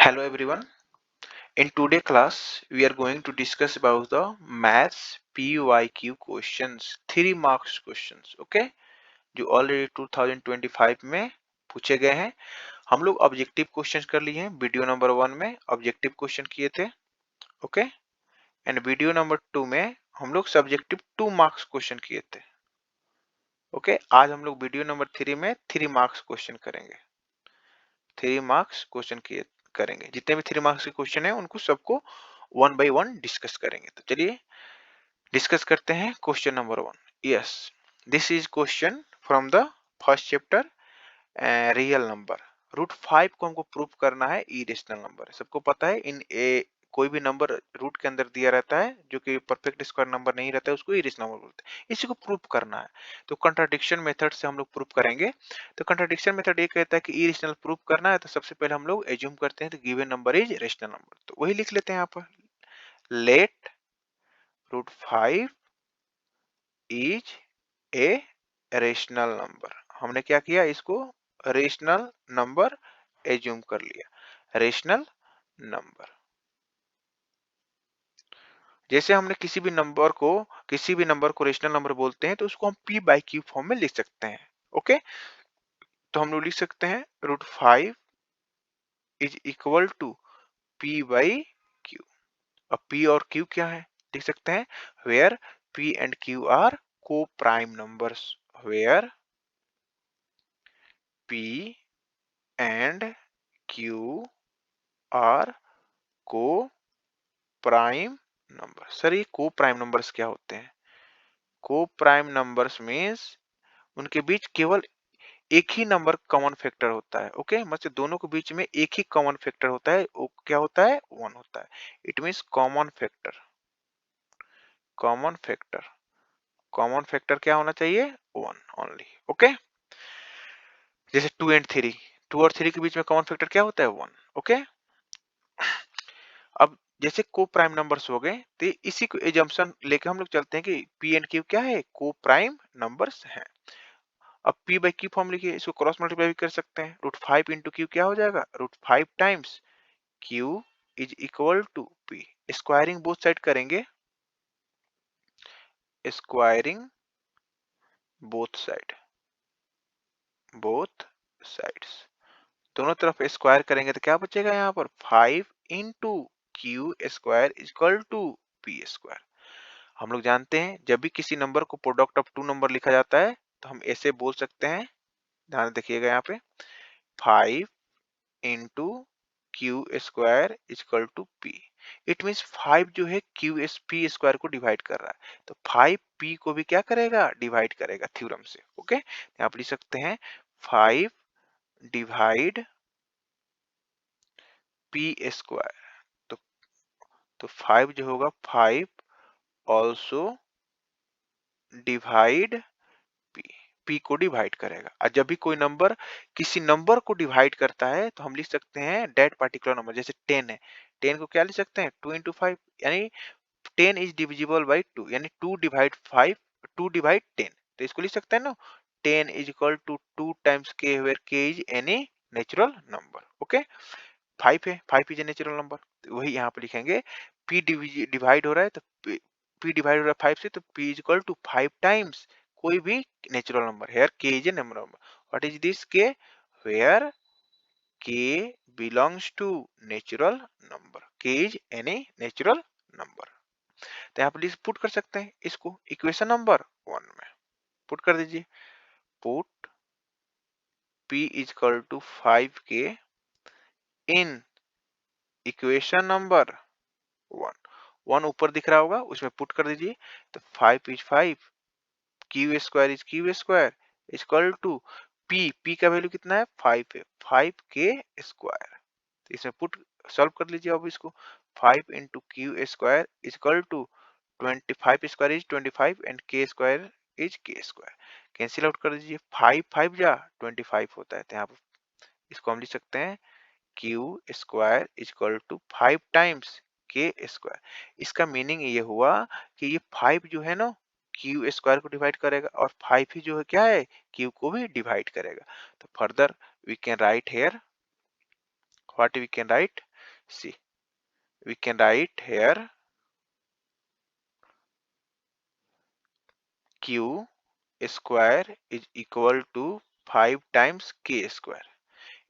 Hello everyone. In today class, we are going to discuss about the maths PYQ questions, 3 marks questions, okay? जो already 2025 में पूछे गए हैं। हम लोग ऑब्जेक्टिव क्वेश्चंस कर लिए हैं। वीडियो नंबर 1 में ऑब्जेक्टिव क्वेश्चन किए थे, ओके? एंड वीडियो नंबर 2 में हम लोग सब्जेक्टिव 2 मार्क्स क्वेश्चन किए थे, ओके? आज हम लोग वीडियो नंबर 3 में 3 मार्क्स क्वेश्चन करेंगे। 3 मार्क्स क्वेश्चन किए करेंगे। जितने भी 3 मार्क्स के क्वेश्चन है उनको सबको 1 बाय 1 डिस्कस करेंगे। तो चलिए डिस्कस करते हैं question number 1। Yes, this is question from the first chapter, real number. Root 5 को हमको प्रूव करना है, इरेशनल नंबर। सबको पता है इन ए कोई भी नंबर रूट के अंदर दिया रहता है जो कि परफेक्ट स्क्वायर नंबर नहीं रहता है, उसको इरेशनल नंबर बोलते हैं। इसी को प्रूव करना है, तो कंट्राडिक्शन मेथड से हम लोग प्रूव करेंगे। तो कंट्राडिक्शन मेथड ये कहता है कि इरेशनल प्रूव करना है, तो सबसे पहले हम लोग एज्यूम करते हैं तो given number is rational number. तो वही लिख लेते हैं यहाँ पर, let root 5 is a rational number. हमने क्या किया, इसको रेशनल नंबर एज्यूम कर लिया, रेशनल नंबर। जैसे हमने किसी भी नंबर को रेशनल नंबर बोलते हैं तो उसको हम p बाई क्यू फॉर्म में लिख सकते हैं, ओके? तो हम लोग लिख सकते हैं root 5 is equal to p by q. अब p और q क्या है, लिख सकते हैं where p and q are coprime numbers, where p and q are coprime number. Sir ये को प्राइम नंबर्स क्या होते हैं? को प्राइम नंबर्स मीन्स उनके बीच केवल एक ही नंबर कॉमन फैक्टर होता है, ओके? मतलब दोनों के बीच में एक ही कॉमन फैक्टर होता है, वो क्या होता है? 1 होता है। It means common factor, common factor, common factor क्या होना चाहिए? 1 ओनली, ओके? जैसे 2 एंड 3, 2 और 3 के बीच में कॉमन फैक्टर क्या होता है? 1, ओके? अब जैसे को प्राइम नंबर्स हो गए, तो इसी को एजम्पशन लेके हम लोग चलते हैं कि पी एंड क्यू क्या है? को प्राइम नंबर्स हैं। अब p बाई क्यू फॉर्म लिखिए, इसको क्रॉस मल्टीप्लाई भी कर सकते हैं। रूट 5 इंटू क्यू क्या हो जाएगा? Root 5 times q is equal to p। Squaring both side करेंगे, squaring both side, both sides, दोनों तरफ स्क्वायर करेंगे तो क्या बचेगा यहाँ पर? 5 into q square equal to p square. हम लोग जानते हैं जब भी किसी नंबर को प्रोडक्ट ऑफ टू नंबर लिखा जाता है तो हम ऐसे बोल सकते हैं, ध्यान देखिएगा यहाँ पे, 5 into q square equal to p. It means 5 जो है क्यू एस पी स्क्वायर को डिवाइड कर रहा है, तो 5 पी को भी क्या करेगा? डिवाइड करेगा थ्योरम से, ओके? यहाँ पर लिख सकते हैं 5 डिवाइड पी स्क्वायर। तो 5 जो होगा 5 ऑल्सो डिवाइड पी, पी को डिवाइड करेगा। और जब भी कोई नंबर किसी नंबर को डिवाइड करता है तो हम लिख सकते हैं डेट पार्टिकुलर नंबर। जैसे 10 है, 10 को क्या लिख सकते हैं? 2 इंटू 5, यानी 10 इज डिविजिबल बाई 2, यानी 2 डिवाइड 5, 2 डिवाइड 10। तो इसको लिख सकते हैं ना, 10 is equal to 2 times k where k is any natural number, okay? 5 है, 5 इज ए नेचुरल नंबर, तो वही यहाँ पे लिखेंगे। p डिवाइड हो रहा है तो p डिवाइड हो रहा है 5 से, तो p is equal to 5 times कोई भी natural number. Here k is a number. What is this k? Where k belongs to natural number, k is any natural number. तो यहाँ पर पुट कर सकते हैं इसको इक्वेशन नंबर 1 में, पुट कर दीजिए। Put p is equal to 5k in equation number 1। 1 ऊपर दिख रहा होगा, उसमें पुट कर दीजिए। तो 5 इज 5, q square is q square equal to p का वैल्यू कितना है? 5 है, 5 के स्क्वायर। तो इसमें पुट सॉल्व कर लीजिए अब इसको। 5 into q square equal to 25 square is 25 and k square is k square. Cancel out कर दीजिए, 5 5 जा 25 होता है। तो यहाँ पर इसको हम लिख सकते हैं q square equal to 5 times k square. इसका मीनिंग ये हुआ कि ये 5 जो है ना क्यू स्क्वायर को डिवाइड करेगा, और 5 ही जो है क्या है? क्यू को भी डिवाइड करेगा। तो further we can write here, what we can write? See, we can write here q square is equal to 5 times k square.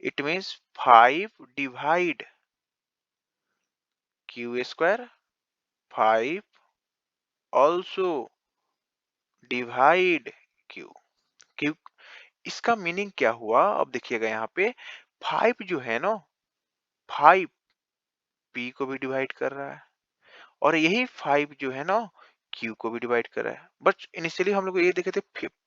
It means 5 divide q square, 5 also divide q. q इसका meaning क्या हुआ, अब देखिएगा यहाँ पे 5 जो है ना, 5 p को भी डिवाइड कर रहा है और यही 5 जो है ना q को भी डिवाइड कर रहा है। बट इनिशियली हम लोग ये देखे थे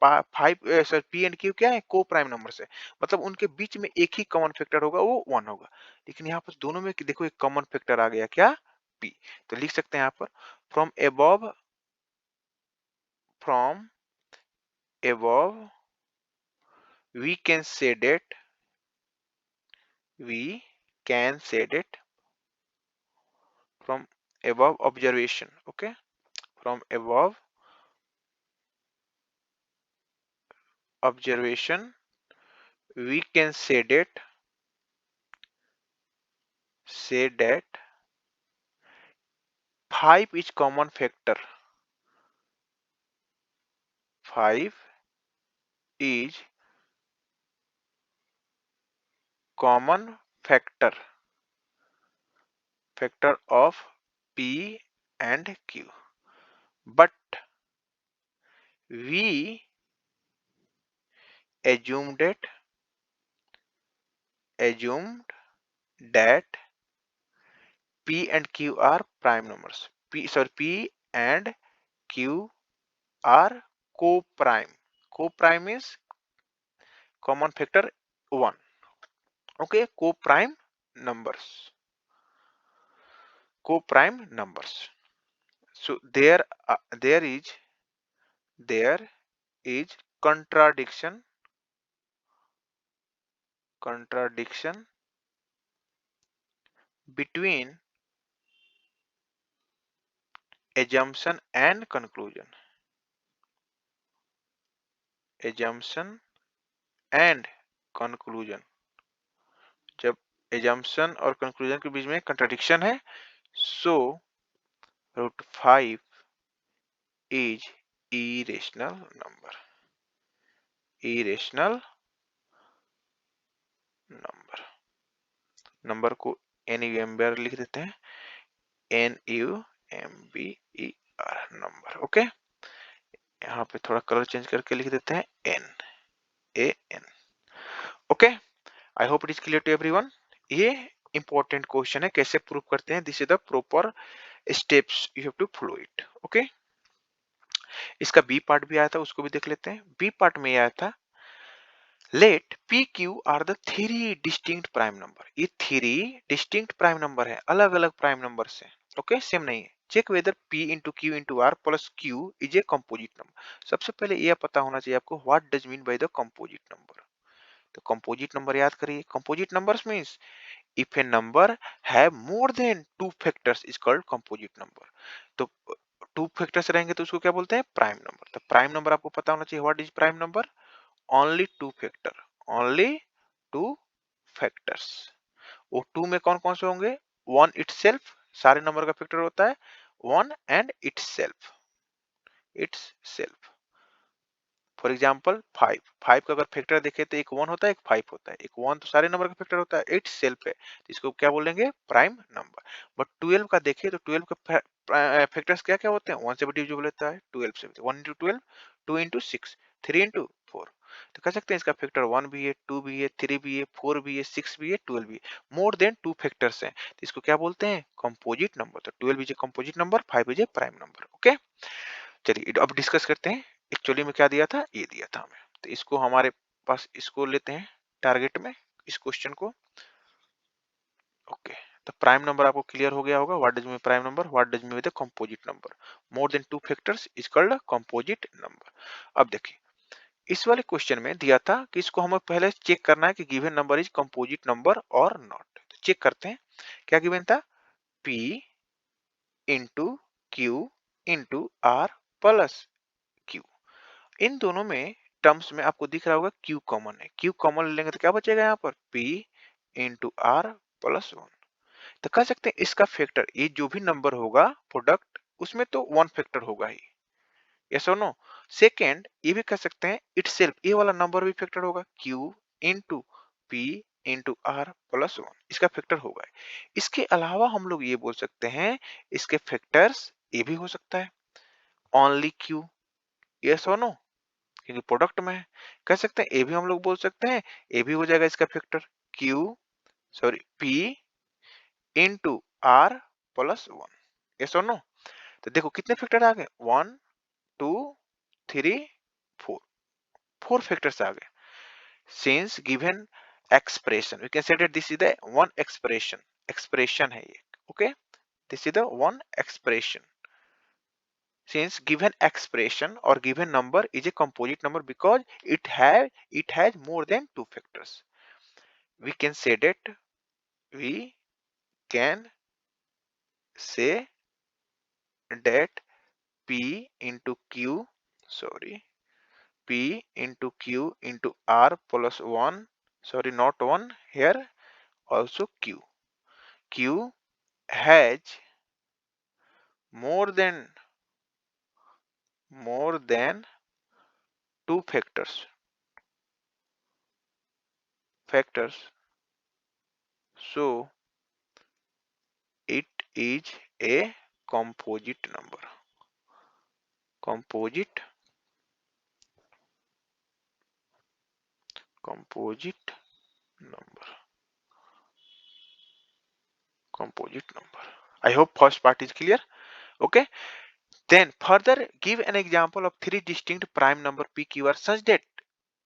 5 सर p एंड q क्या है, को प्राइम नंबर से, मतलब उनके बीच में एक ही कॉमन फैक्टर होगा, वो 1 होगा। लेकिन यहाँ पर दोनों में देखो एक कॉमन फैक्टर आ गया, क्या, p। तो लिख सकते हैं यहाँ पर from above we can say that we can say that from above observation, okay, from above observation we can say that 5 is common factor, 5 is common factor of p and q, but we assumed that p and q are prime numbers. P and q are co-prime. Co-prime is common factor 1. Okay, co-prime numbers. Co-prime numbers. So there is contradiction between assumption and conclusion. Assumption and conclusion. जब assumption और conclusion के बीच में contradiction है, so √5 is irrational number. Irrational number. Number को NUMBR लिख देते हैं, NUMBER number. Okay, यहाँ पे थोड़ा कलर चेंज करके लिख देते हैं NAN। Okay, I hope it is clear to everyone. ये इंपॉर्टेंट क्वेश्चन है, कैसे प्रूव करते हैं, this is the proper steps you have to follow it. Okay, इसका बी पार्ट भी आया था, उसको भी देख लेते हैं। बी पार्ट में आया था, let p q r the three distinct prime number. ये थ्री डिस्टिंक्ट प्राइम नंबर है, अलग अलग प्राइम नंबर से। ओके, सेम नहीं है। Check whether p into q into r plus q is a composite number. सबसे पहले यह पता होना चाहिए आपको, what does mean by the composite number. तो कंपोजिट नंबर याद करिए, composite numbers means if a number have more than two factors is called composite number. तो टू फैक्टर्स रहेंगे तो उसको क्या बोलते हैं, प्राइम नंबर। तो प्राइम नंबर आपको पता होना चाहिए, what is prime number, only two factors। वो टू में कौन कौन से होंगे, वन इटसेल्फ, सारे नंबर का फैक्टर होता है one, and it's self. For example 5 का अगर फैक्टर देखे तो एक 1 होता है, एक 5 होता है। एक 1 तो सारे नंबर का फैक्टर होता है, इट्स सेल्फ है, तो इसको क्या बोलेंगे, प्राइम नंबर। बट 12 का देखे तो 12 का फैक्टर्स क्या क्या होते हैं, 1 से भी डिविजिबल होता है, 12 से भी। 1 इंटू 12, 2 इंटू 6, 3 इंटू 4। तो कह सकते हैं इसका फैक्टर 1 भी है, 2 भी है, 3 भी है, 4 भी है, 6 भी है, 12 भी है। मोर देन टू फैक्टर्स हैं, तो इसको क्या बोलते हैं, कंपोजिट नंबर। तो 12 is a composite number, 5 is a prime number. Okay, चलिए अब डिस्कस करते हैं एक्चुअली में क्या दिया था, ये दिया था हमें। तो इसको हमारे पास, इसको लेते हैं टारगेट में, इस क्वेश्चन को। ओके, तो प्राइम नंबर आपको क्लियर हो गया होगा, what does mean prime number, what does mean with the composite number. More than two factors is called composite number. अब देखिए, इस वाले क्वेश्चन में दिया था कि इसको हमें पहले चेक करना है कि given number is composite number और नॉट। तो चेक करते हैं, क्या गिवन था, p into q into r plus q. इन दोनों में टर्म्स में आपको दिख रहा होगा q कॉमन है, q कॉमन लेंगे तो क्या बचेगा यहाँ पर, p इंटू आर प्लस 1। तो कह सकते हैं इसका फैक्टर, ये जो भी नंबर होगा प्रोडक्ट, उसमें तो वन फैक्टर होगा ही। यस और नो। सेकेंड, ये भी कह सकते हैं इटसेल्फ, ये वाला नंबर भी फैक्टर होगा, q into p into r plus one, इसका फैक्टर होगा। इसके अलावा हम लोग ये बोल सकते हैं इसके फैक्टर्स ये भी हो सकता है, ओनली क्यू। यस और नो, क्योंकि प्रोडक्ट में है। कह सकते हैं ये भी हम लोग बोल सकते हैं, ये भी हो जाएगा इसका factor, q sorry p into r plus one. Yes और नो। तो देखो कितने फैक्टर आ गए, one two three four, four factors आ गए। Since given expression, we can say that this is the one expression, expression है ये, okay, this is the one expression. Since given expression or given number is a composite number because it has more than two factors, we can say that, we can say that p into q, sorry, p into q into r plus 1, sorry, not 1 here, also q has more than two factors, so it is a composite number, composite number, composite number. I hope first part is clear. Okay, then further give an example of three distinct prime number p q r such that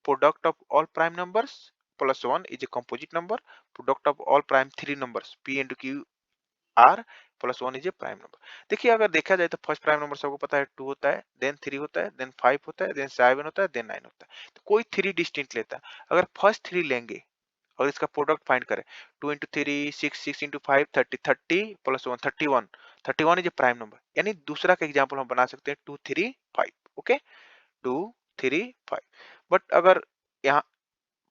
product of all prime numbers plus 1 is a composite number, product of all prime three numbers p into q r plus one is a prime number. देखिए अगर देखा जाए तो first prime number सबको पता है, to होता है, देन थ्री होता है, देन फाइव होता है, देन सेवन होता है, देन नाइन होता है। तो कोई थ्री डिस्टिंक्ट लेता है, अगर फर्स्ट थ्री लेंगे और इसका प्रोडक्ट फाइंड करें, two into three six, six into five thirty, thirty plus one thirty one, thirty one is a prime number. यानी दूसरा का एग्जाम्पल हम बना सकते हैं two three five. Okay, two three five. But अगर यहाँ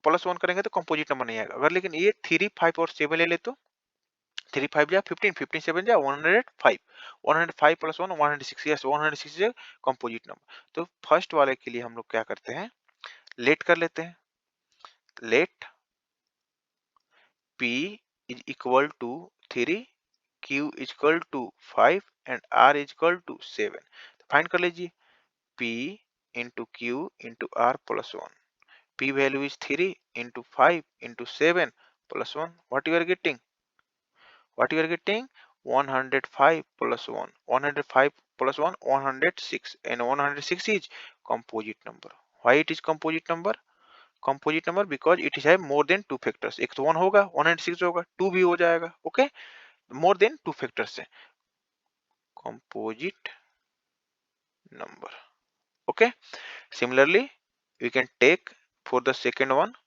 प्लस वन करेंगे तो कंपोजिट नंबर नहीं आएगा। अगर लेकिन ये थ्री फाइव और सेवन ले ले तो थ्री फाइव जा फिफ्टीन, फिफ्टीन सेवन जा 105, 105 plus one 106, yes 106 is composite number. तो फर्स्ट वाले के लिए हम लोग क्या करते हैं, लेट कर लेते हैं, let p is equal to three, q is equal to five and r is equal to seven. तो फाइंड कर लीजिए p into q into r plus one, p value is three into five into seven plus one, what you are getting, what you are getting, 105 plus 1, 105 plus 1 106, and 106 is composite number. Why it is composite number, composite number because it is have more than two factors, एक तो 1 होगा 106 होगा, 2 भी हो जाएगा। Okay, more than two factors है composite number। Okay, similarly we can take for the second one,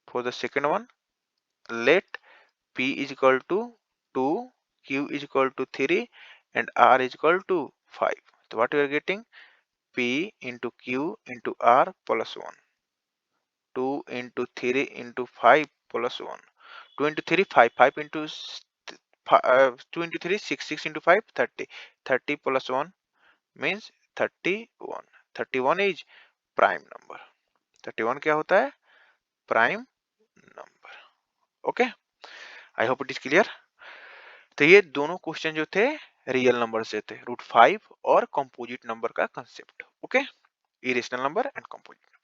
for the second one let p is equal to 2, q is equal to 3 and r is equal to 5। so what we are getting, p into q into r plus 1, 2 into 3 into 5 plus 1, 2 into 3 5, 5 into 2 into 3 6, 6 into 5 30, 30 plus 1 means 31, 31 is prime number, 31 क्या होता है, prime number। Okay, I hope it is clear. तो ये दोनों question जो थे real number से थे, रूट फाइव और कंपोजिट नंबर का concept. Okay, irrational number and composite.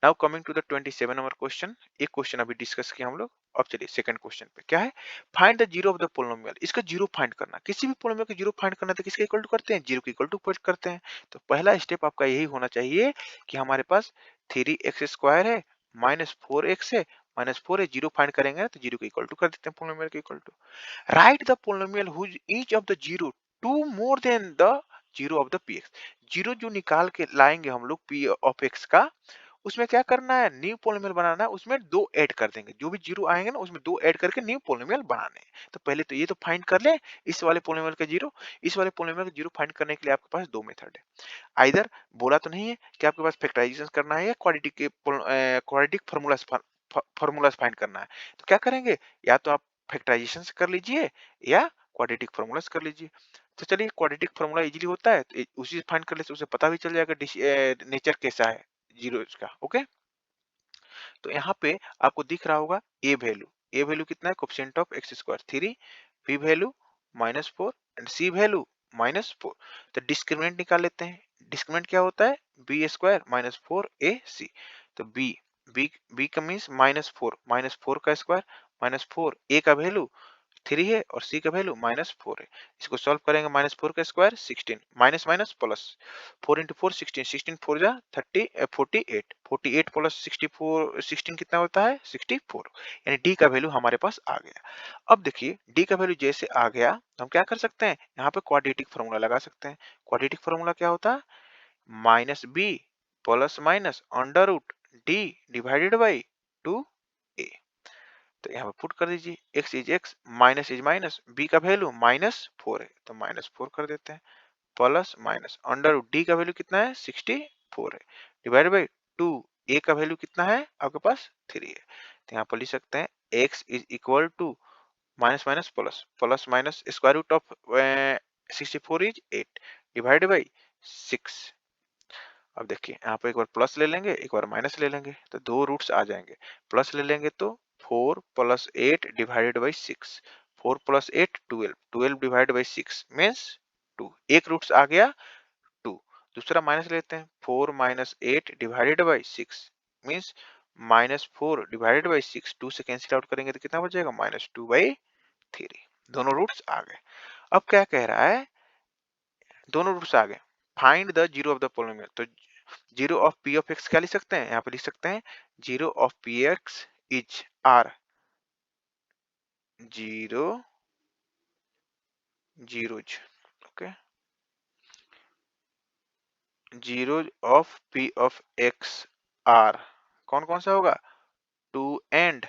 Now coming to the 27 number question. एक क्वेश्चन अभी डिस्कस किया हम लोग, अब चलिए सेकंड क्वेश्चन पे। क्या है, find the zero of the polynomial. इसका जीरो फाइंड करना, किसी भी पोलिनोमियल का जीरो फाइंड करना तो किसके इक्वल टू करते हैं, जीरो के इक्वल टू करते हैं। तो पहला स्टेप आपका यही होना चाहिए कि हमारे पास थ्री एक्स स्क्वायर है माइनस फोर एक्स है, माइनस फोर है, जीरो फाइंड करेंगे तो जीरो के इक्वल टू कर देते हैं पोलिनोमियल के equal to. Write the polynomial whose each of the zero two more than the zero of the P x. Zero जो निकाल के लाएंगे हम लोग पी ऑफ एक्स का, उसमें क्या करना है, न्यू पोलिनोमियल बनाना है, उसमें दो ऐड कर देंगे, जो भी जीरो आएंगे ना उसमें दो ऐड करके न्यू पोलिनोमियल बनाने हैं। तो पहले तो ये तो फाइंड कर ले इस वाले पोलिनोमियल का जीरो, इस वाले पोलिनोमियल का जीरो फाइंड करने के लिए आपके पास दो मेथड है। आइदर बोला तो नहीं है कि आपके पास फैक्टराइजेशन करना है या क्वाड्रेटिक फार्मूला फाइंड करना है। तो क्या करेंगे, या तो आप फैक्टराइजेशन से कर लीजिए या क्वाड्रेटिक फार्मूला से कर लीजिए। तो चलिए क्वाड्रेटिक फार्मूला इजीली होता है, तो उसी से फाइंड कर लेते, उसे पता भी चल जाएगा नेचर कैसा है जीरो का। ओके, तो यहाँ पे आपको दिख रहा होगा ए वैल्यू कितना है, coefficient of x square 3, b value -4 and c value -4। तो डिस्क्रिमिनेंट निकाल लेते हैं। डिस्क्रिमिनेंट क्या होता है, बी स्क्वायर -4 ए सी। तो बी बी बी का मीन्स -4 का स्क्वायर -4 ए का वैल्यू 3 है और सी का वैल्यू -4 है। इसको सॉल्व करेंगे, -4 का square 16, minus minus plus 4 into 4 16, 16 4 जा 30 48, 48 प्लस 64 16 कितना होता है 64, यानी डी का वैल्यू हमारे पास आ गया। अब देखिए डी का वैल्यू जैसे आ गया, हम क्या कर सकते हैं, यहाँ पे क्वाड्रेटिक फार्मूला लगा सकते हैं। क्वाड्रेटिक फार्मूला क्या होता है, minus b plus minus under root d divided by 2a। तो यहाँ पे पुट कर दीजिए, x इज माइनस, b का वैल्यू -4 है तो -4 कर देते हैं, plus minus under root d का वैल्यू कितना है 64 है, डिवाइड बाई 2 a का वैल्यू कितना है आपके पास 3 है। तो यहाँ पर लिख सकते हैं x is equal to minus minus plus, plus minus square root of 64 is 8 divide by 6। अब देखिए यहाँ पे एक बार प्लस ले लेंगे, एक बार माइनस ले लेंगे, तो दो रूट्स आ जाएंगे। प्लस ले लेंगे तो 4 plus 8 divided by 6, 4 plus 8 12, 12 divide by 6 means 2, एक रूट्स आ गया 2। दूसरा माइनस लेते हैं, 4 minus 8 divided by 6 means -4 divided by 6, 2 से कैंसिल आउट करेंगे तो कितना बचेगा -2/3। दोनों रूट्स आ गए। अब क्या कह रहा है, दोनों रूट्स आ गए, find the zero of the polynomial. तो zero of p of x क्या लिख सकते हैं, यहाँ पे लिख सकते हैं zero of p x is are zero zeros. Okay, zero of p of x are कौन कौन सा होगा, 2 एंड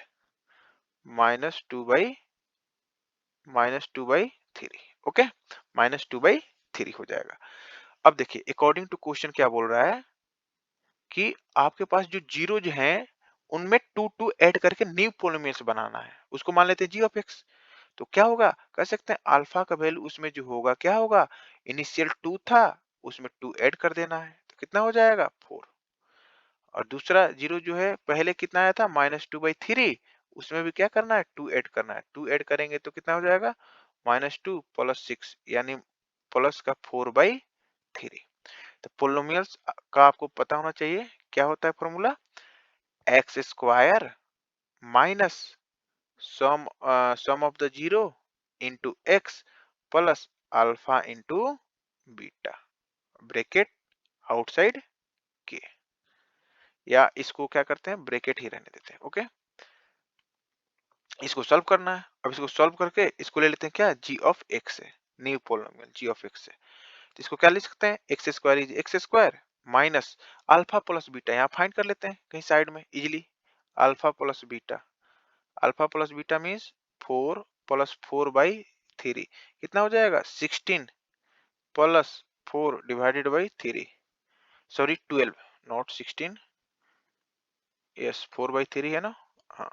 -2/3। ओके, -2/3 हो जाएगा। अब देखिए अकॉर्डिंग टू क्वेश्चन क्या बोल रहा है कि आपके पास जो जीरोज हैं उनमें 2 ऐड करके न्यू पॉलिनोमियल्स बनाना है, उसको मान लेते हैं जी ऑफ एक्स। तो क्या होगा, कह सकते हैं अल्फा का वैल्यू उसमें जो होगा क्या होगा, इनिशियल 2 था उसमें 2 ऐड कर देना है, तो कितना हो जाएगा 4। और दूसरा जीरो जो है पहले कितना आया था -2/3, उसमें भी क्या करना है 2 ऐड करना है, 2 ऐड करेंगे तो कितना हो जाएगा -2 प्लस 6 यानी प्लस का 4/3। तो पोलिनोमियल्स का आपको पता होना चाहिए क्या होता है formula, x square minus sum of the zero into x plus alpha into beta bracket outside के, या इसको क्या करते हैं ब्रैकेट ही रहने देते हैं। ओके, इसको सॉल्व करना है। अब इसको सॉल्व करके इसको ले लेते हैं क्या, जी ऑफ एक्स है, new polynomial g of x है। तो इसको क्या लिख सकते हैं, x square is x square minus alpha plus beta, यहाँ फाइंड कर लेते हैं कहीं साइड में easily, alpha plus beta, alpha plus beta means 4 plus 4/3 कितना हो जाएगा 16 plus 4 divided by 3, sorry 12 not 16, yes 4/3 है ना, हाँ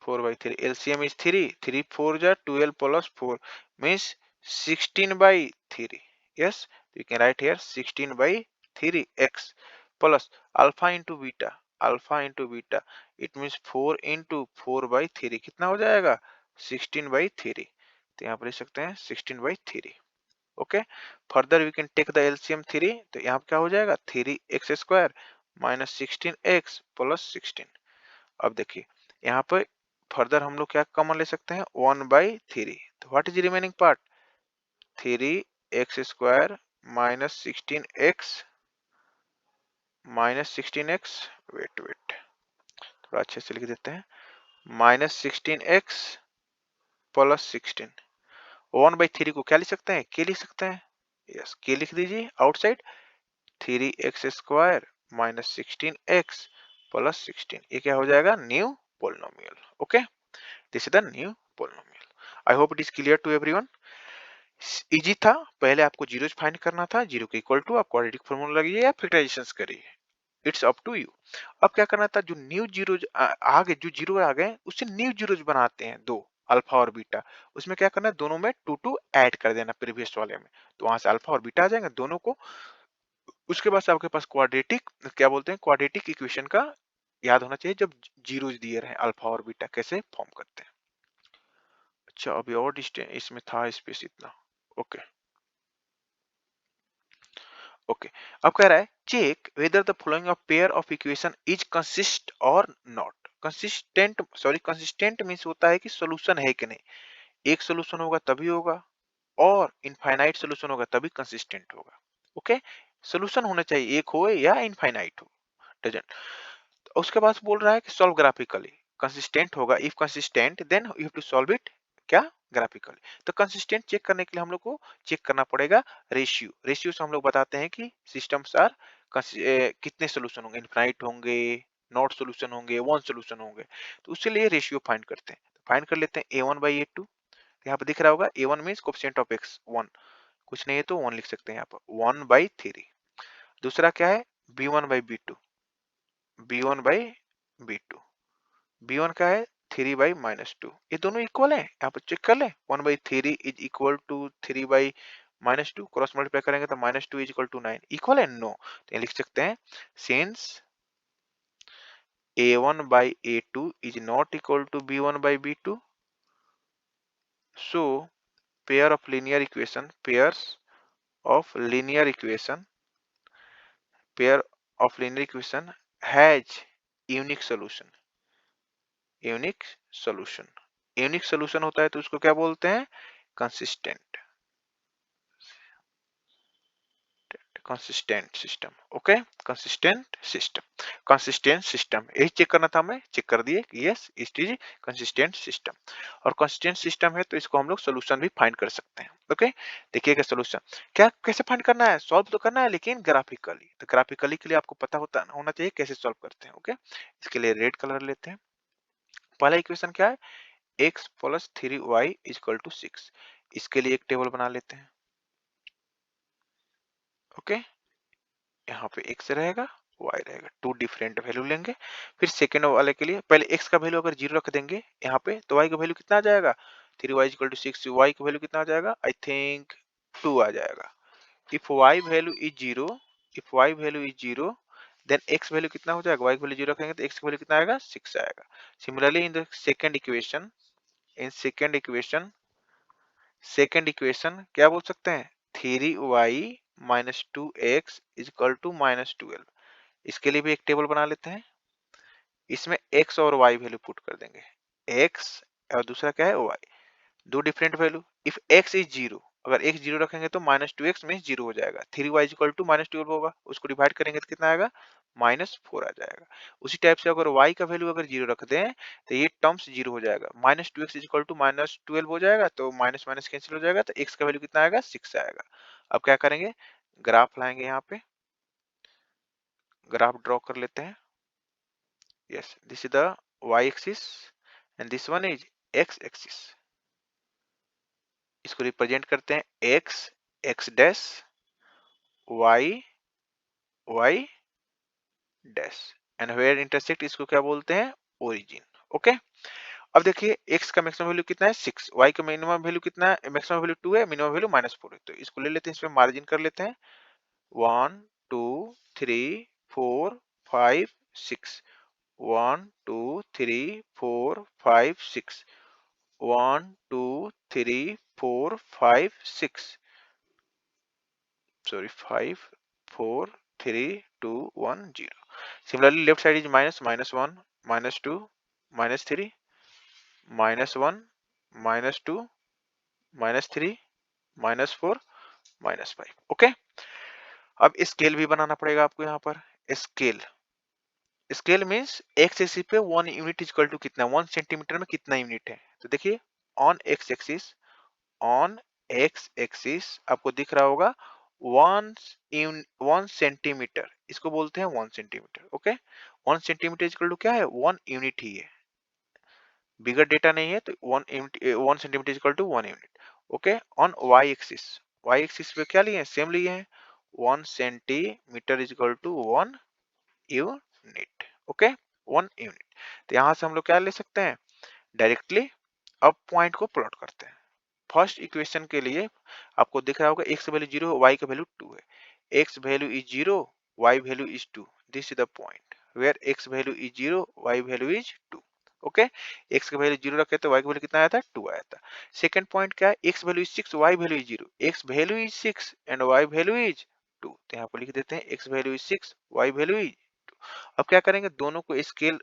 4/3, एलसीएम इज 3, 3 4 जा 12 plus 4 means 16/3, yes, you can write here 16/3 x plus alpha into beta, it means 4 into 4/3 कितना हो जाएगा 16/3, तो यहाँ पर लिख सकते हैं 16/3। Okay, further we can take the LCM 3, तो यहाँ पे क्या हो जाएगा 3x square minus 16x plus 16। अब देखिए यहाँ पे फर्दर हम लोग क्या कॉमन ले सकते हैं 1/3, तो what is remaining part 3x square minus 16x wait थोड़ा अच्छे से लिख देते हैं, -16x प्लस 16, 1/3 को क्या लिख सकते हैं के लिख सकते हैं, यस के लिख दीजिए outside, 3x square minus 16x plus 16, ये क्या हो जाएगा new polynomial. Okay, this is the new polynomial. I hope it is clear to everyone. Easy था, पहले आपको जीरोज फाइंड करना था, जीरो के इक्वल टू आप क्वाड्रेटिक फार्मूला लगाइए या फैक्टराइजेशन करिए, इट्स अप टू यू। अब क्या करना था, जो न्यू जीरोज आ गए, जो जीरो आ गए उससे न्यू जीरोज बनाते हैं दो, अल्फा और बीटा। उसमें क्या करना है, दोनों में टू टू ऐड कर देना प्रीवियस वाले में, तो वहां से अल्फा और बीटा आ जाएंगे दोनों को। उसके बाद से आपके पास क्वाड्रेटिक, क्या बोलते हैं, क्वाड्रेटिक इक्वेशन का याद होना चाहिए जब जीरोज दिए रहे अल्फा और बीटा कैसे फॉर्म करते हैं। अच्छा अभी और डिस्टेंस इसमें था स्पेस इतना। Okay okay. अब कह रहा है check whether the following of pair of equation is consist और not. Consistent, sorry consistent means होता है कि सॉल्यूशन है कि नहीं, एक सॉल्यूशन होगा तभी होगा, और इनफाइनाइट सॉल्यूशन होगा तभी कंसिस्टेंट होगा। ओके, सॉल्यूशन होना चाहिए, एक हो या इनफाइनाइट हो, डजंट। उसके बाद बोल रहा है कि सॉल्व ग्राफिकली, कंसिस्टेंट होगा, if consistent then you have to solve it क्या, ग्राफिकली। तो कंसिस्टेंट चेक करने के लिए हम लोग को चेक करना पड़ेगा रेशियो। रेशियो से हम लोग बताते हैं कि सिस्टम्स आर कितने सोल्यूशन होंगे, इनफाइनाइट होंगे, नॉट सोल्यूशन होंगे, वन सोल्यूशन होंगे। तो उसके लिए रेशियो फाइंड करते हैं, फाइंड कर लेते हैं a1/a2। यहाँ पे दिख रहा होगा a1 means coefficient of x 1, कुछ नहीं है तो 1 लिख सकते हैं यहाँ पर, 1/3। दूसरा क्या है, b1/b2, b1/b2, b1 क्या है, 3/-2। ये दोनों इक्वल है, यहाँ पर चेक कर ले, 1/3 is equal to 3/-2, cross multiply करेंगे तो -2 इज इक्वल टू 9, इक्वल है, नो। तो ये लिख सकते हैं since a1/a2 is not equal to b1/b2, so pair of linear equation, of linear equation pair of linear equation has unique solution। Unique solution, unique solution होता है तो उसको क्या बोलते हैं, consistent, consistent system. Okay, consistent system, consistent system, यही check करना था, हमें चेक कर दिए कि yes it is consistent system. और कंसिस्टेंट सिस्टम है तो इसको हम लोग सोल्यूशन भी फाइंड कर सकते हैं। ओके, देखिएगा सोल्यूशन क्या कैसे फाइंड करना है, सॉल्व तो करना है लेकिन ग्राफिकली। तो ग्राफिकली के लिए आपको पता होना चाहिए कैसे सॉल्व करते हैं। ओके, इसके लिए रेड कलर लेते हैं। पहला इक्वेशन क्या है, x plus 3y equal to 6। इसके लिए एक टेबल बना लेते हैं। ओके, यहाँ पे x रहेगा, y रहेगा, टू डिफरेंट वैल्यू लेंगे। फिर सेकेंड वाले के लिए पहले x का वैल्यू अगर 0 रख देंगे यहाँ पे तो y का वैल्यू कितना आ जाएगा, 3y इक्वल टू 6, y का वैल्यू कितना आ जाएगा, आई थिंक 2 आ जाएगा। If y value is 0, if y value is 0 then x value कितना हो जाएगा, y का वैल्यू 0 रखेंगे तो x का वैल्यू कितना आएगा, 6 आएगा। Similarly in the second equation, in second equation क्या बोल सकते हैं, 3y minus 2x is equal to -12। इसके लिए भी एक टेबल बना लेते हैं। इसमें x और y वैल्यू पुट कर देंगे, x और दूसरा क्या है y, दो different value. If x is 0, अगर x 0 रखेंगे तो -2x मीन 0 हो जाएगा, 3y इज इक्वल टू -12 होगा, उसको डिवाइड करेंगे तो कितना आएगा, -4 आ जाएगा। उसी टाइप से अगर y का वैल्यू अगर 0 रख दें तो ये टर्म्स 0 हो जाएगा, -2x इज इक्वल टू -12 हो जाएगा, तो माइनस माइनस कैंसिल हो जाएगा, तो x का वैल्यू कितना आएगा, 6 आएगा। अब क्या करेंगे, ग्राफ लाएंगे, यहाँ पे ग्राफ ड्रॉ कर लेते हैं। Yes, this is the y axis and this one is x axis. इसको रिप्रेजेंट करते हैं x x dash, y y dash, and where intersect इसको क्या बोलते हैं, ओरिजिन। ओके, अब देखिए x का मैक्सिमम वैल्यू कितना है 6, y का मिनिमम वैल्यू कितना है, मैक्सिमम वैल्यू 2 है, मिनिमम वैल्यू -4 है, तो इसको ले लेते हैं, इसमें मार्जिन कर लेते हैं, 1 2 3 4 5 6, 1 2 3 4 5 6, 1 2 3 4 5 6, sorry 5 4 3 2 1 0। Similarly left side is -1 -2 -3 -1 -2 -3 -4 -5। Okay, अब स्केल भी बनाना पड़ेगा आपको यहाँ पर। Scale, scale means x axis पे 1 यूनिट इक्वल टू कितना, 1 सेंटीमीटर में कितना यूनिट है। तो देखिए on x axis, on x axis आपको दिख रहा होगा 1 सेंटीमीटर, इसको बोलते हैं 1 centimetre. Okay, 1 centimetre equal to क्या है, 1 यूनिट ही है, बिगर डेटा नहीं है, तो 1 unit, 1 centimetre equal to 1 unit. Okay, on Y axis, Y axis पे क्या लिए हैं, सेम लिए हैं, 1 centimetre equal to 1 unit. Okay, 1 unit. तो यहां से हम लोग क्या ले सकते हैं, डायरेक्टली अब पॉइंट को प्लॉट करते हैं। फर्स्ट इक्वेशन के लिए आपको दिख रहा होगा x वैल्यू 0 y का वैल्यू 2 है, x value is 0 y value is 2, this is the point where x value is 0 y value is 2। Okay, x का वैल्यू 0 रखे तो y का वैल्यू कितना आया था, 2 आया था। सेकंड पॉइंट क्या है, x value is 6 y value is 0, x value is 6 and y value is 2, तो यहाँ पर लिख देते हैं x value is 6 y value is 2। अब क्या करेंगे, दोनों को स्केल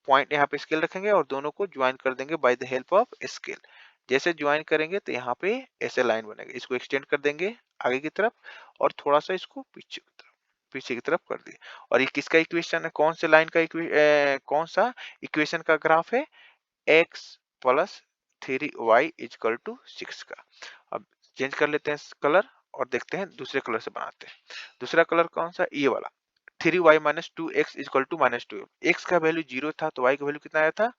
पॉइंट यहाँ पे स्केल रखेंगे और दोनों को ज्वाइन कर देंगे by the help of scale. जैसे ज्वाइन करेंगे तो यहाँ पे ऐसे लाइन बनेगा, इसको एक्सटेंड कर देंगे आगे की तरफ और थोड़ा सा इसको पीछे की तरफ कर दिए। और ये किसका इक्वेशन है, कौन से लाइन का कौन सा इक्वेशन का ग्राफ है, x plus 3y is equal to 6 का। अब चेंज कर लेते हैं कलर और देखते हैं दूसरे कलर से बनाते हैं। दूसरा कलर कौन सा, ये वाला, 3y minus 2x equal to -12। x का वैल्यू 0 था तो y का वैल्यू कितना आया था,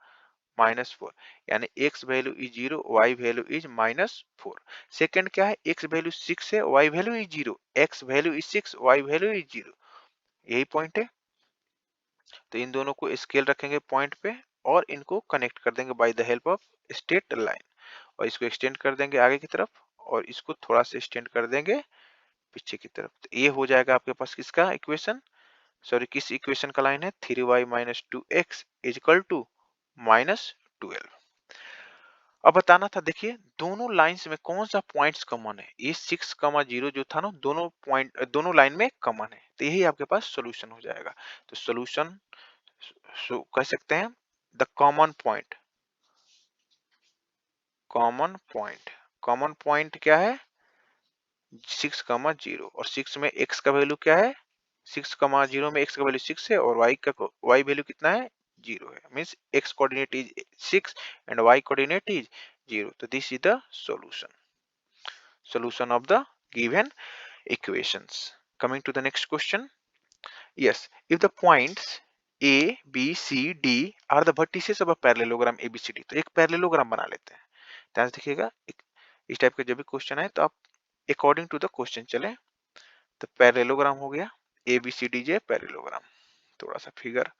-4, यानी x value is 0 y value is -4। Second क्या है, x वैल्यू 6 है y value is 0, x value is 6 y value is 0, यही पॉइंट है। तो इन दोनों को स्केल रखेंगे पॉइंट पे और इनको कनेक्ट कर देंगे by the help of straight line, और इसको एक्सटेंड कर देंगे आगे की तरफ और इसको थोड़ा सा एक्सटेंड कर देंगे पीछे की तरफ। तो ये हो जाएगा आपके पास किसका इक्वेशन, सॉरी किस इक्वेशन का लाइन है, 3y minus 2x equal to -12। अब बताना था, देखिए दोनों लाइंस में कौन सा पॉइंट्स कॉमन है, ये 6,0 जो था ना, दोनों पॉइंट दोनों लाइन में कॉमन है, तो यही आपके पास सॉल्यूशन हो जाएगा। तो सॉल्यूशन कह सकते हैं द कॉमन पॉइंट क्या है, 6,0 और 6 में x का वैल्यू क्या है, 6,0 में x का वैल्यू 6 है और y वैल्यू कितना है, 0 है, means x coordinate is 6 and y coordinate is 0। तो this is the solution of the given equations. Coming to the next question, yes, if the points a b c d are the vertices of a parallelogram abcd, तो एक parallelogram बना लेते हैं। ध्यान से देखिएगा, इस टाइप का जब भी क्वेश्चन है तो आप अकॉर्डिंग टू द क्वेश्चन चले। तो पैरेललोग्राम हो गया, A B C D J parallelogram. थोड़ा सा फिगर,